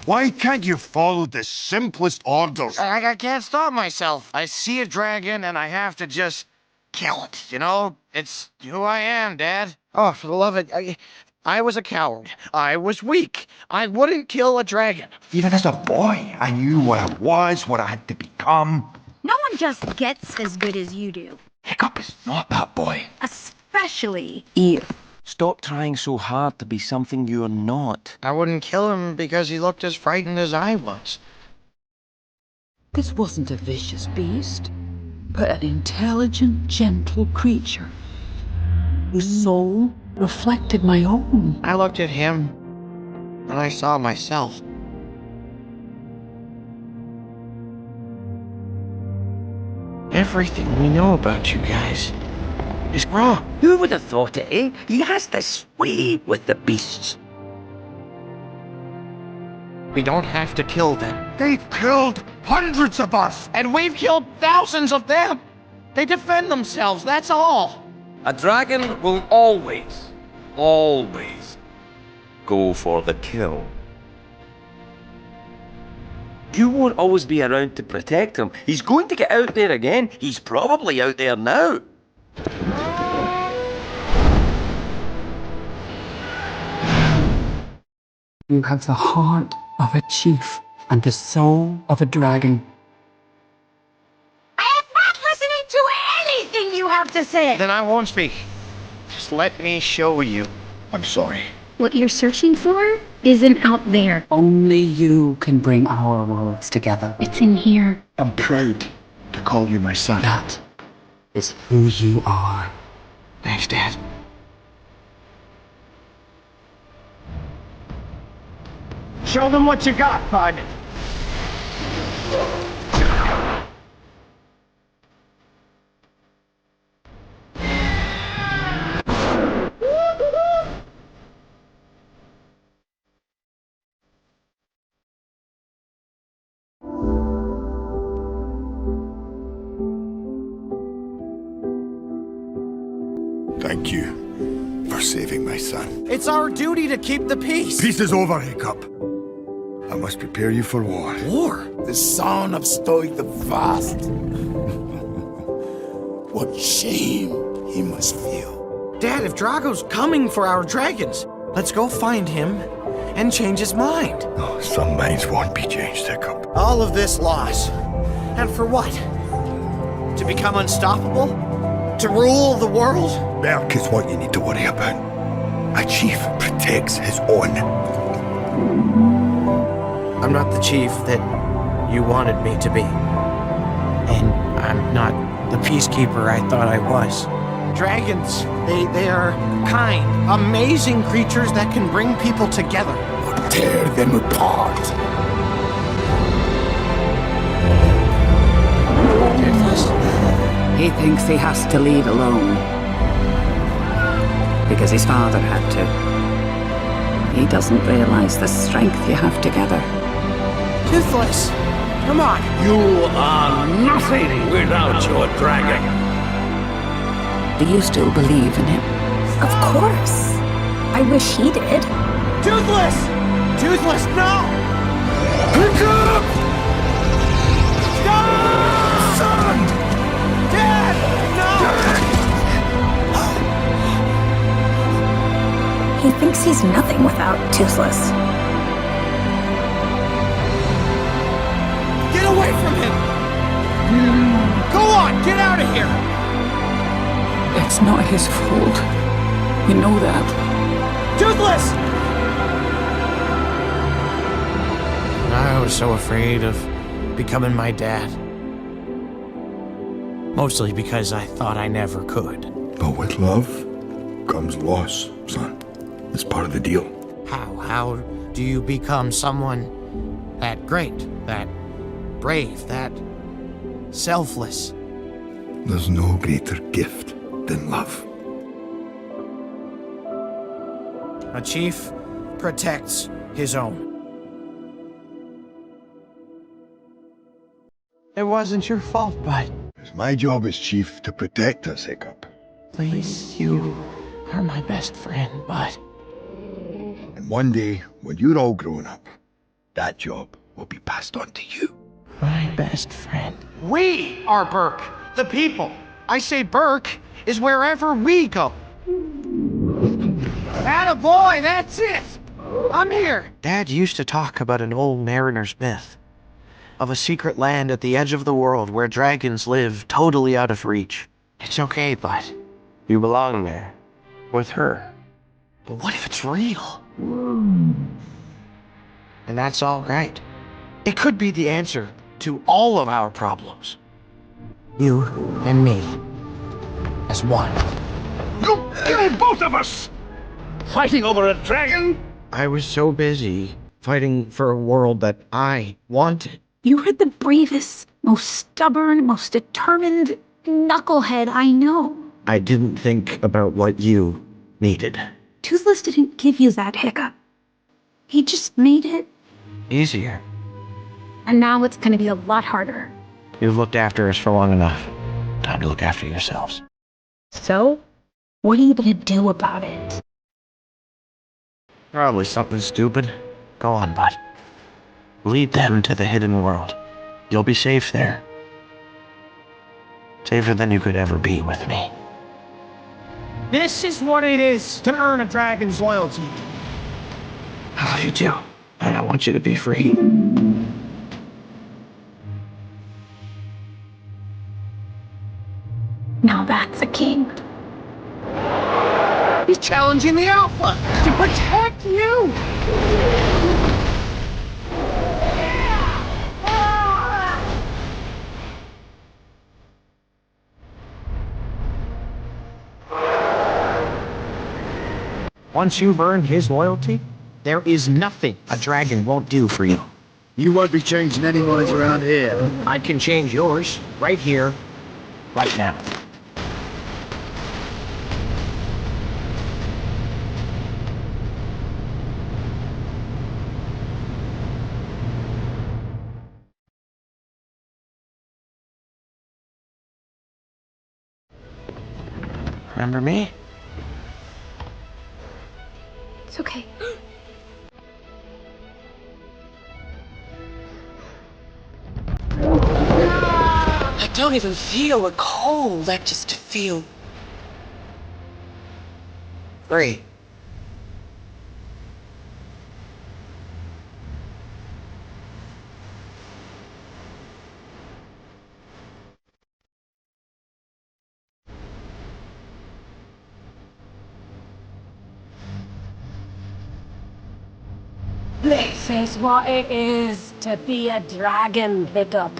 Why can't you follow the simplest orders? I can't stop myself. I see a dragon and I have to just kill it, you know? It's who I am, Dad. Oh, for the love of it, I was a coward. I was weak. I wouldn't kill a dragon. Even as a boy, I knew what I was, what I had to become. No one just gets as good as you do. Hiccup is not that boy. Especially you. Stop trying so hard to be something you're not. I wouldn't kill him because he looked as frightened as I was. This wasn't a vicious beast, but an intelligent, gentle creature whose soul reflected my own. I looked at him and I saw myself. Everything we know about you guys is wrong. Who would have thought it, eh? He has this way with the beasts. We don't have to kill them. They've killed hundreds of us. And we've killed thousands of them. They defend themselves, that's all. A dragon will always go for the kill. You won't always be around to protect him. He's going to get out there again. He's probably out there now. You have the heart of a chief and the soul of a dragon. I am not listening to anything you have to say. Then I won't speak. Just let me show you. I'm sorry. What you're searching for isn't out there. Only you can bring our worlds together. It's in here. I'm proud to call you my son. That is who you are. Thanks, Dad. Show them what you got, bud. Thank you for saving my son. It's our duty to keep the peace. Peace is over, Hiccup. I must prepare you for war. War? The son of Stoic the Vast. What shame he must feel. Dad, if Drago's coming for our dragons, let's go find him and change his mind. Oh, some minds won't be changed, Hiccup. All of this loss. And for what? To become unstoppable? To rule the world? Berk is what you need to worry about. A chief protects his own. I'm not the chief that you wanted me to be. And I'm not the peacekeeper I thought I was. Dragons, they are kind, amazing creatures that can bring people together. Or tear them apart. He thinks he has to lead alone. Because his father had to. He doesn't realize the strength you have together. Toothless, come on. You are nothing without your dragon. Do you still believe in him? Of course. I wish he did. Toothless! Toothless, no! Hiccup! Stop! Son! Dad! No! He thinks he's nothing without Toothless. Get away from him! Go on, get out of here! It's not his fault. You know that. Toothless! I was so afraid of becoming my dad. Mostly because I thought I never could. But with love comes loss, son. It's part of the deal. How do you become someone that great, that brave, that selfless? There's no greater gift than love. A chief protects his own. It wasn't your fault, bud. It's my job as chief to protect us, Hiccup. Please, you are my best friend, bud. And one day, when you're all grown up, That job will be passed on to you. My best friend. We are Burke, the people. I say Burke is wherever we go. Attaboy, that's it! I'm here! Dad used to talk about an old mariner's myth of a secret land at the edge of the world where dragons live totally out of reach. It's okay, bud. You belong there. With her. But what if it's real? And that's all right. It could be the answer to all of our problems. You and me. As one. You killed both of us! Fighting over a dragon? I was so busy fighting for a world that I wanted. You are the bravest, most stubborn, most determined knucklehead I know. I didn't think about what you needed. Toothless didn't give you that hiccup. He just made it. Easier. And now it's gonna be a lot harder. You've looked after us for long enough. Time to look after yourselves. So, what are you gonna do about it? Probably something stupid. Go on, bud. Lead them to the hidden world. You'll be safe there. Safer than you could ever be with me. This is what it is to earn a dragon's loyalty. I love you too, and I want you to be free. Now that's a king. He's challenging the Alpha to protect you! Once you've earned his loyalty, there is nothing a dragon won't do for you. You won't be changing anyone's around here. I can change yours right here, right now. Remember me? It's okay. I don't even feel a cold. I just feel Free. This is what it is to be a dragon, Hiccup.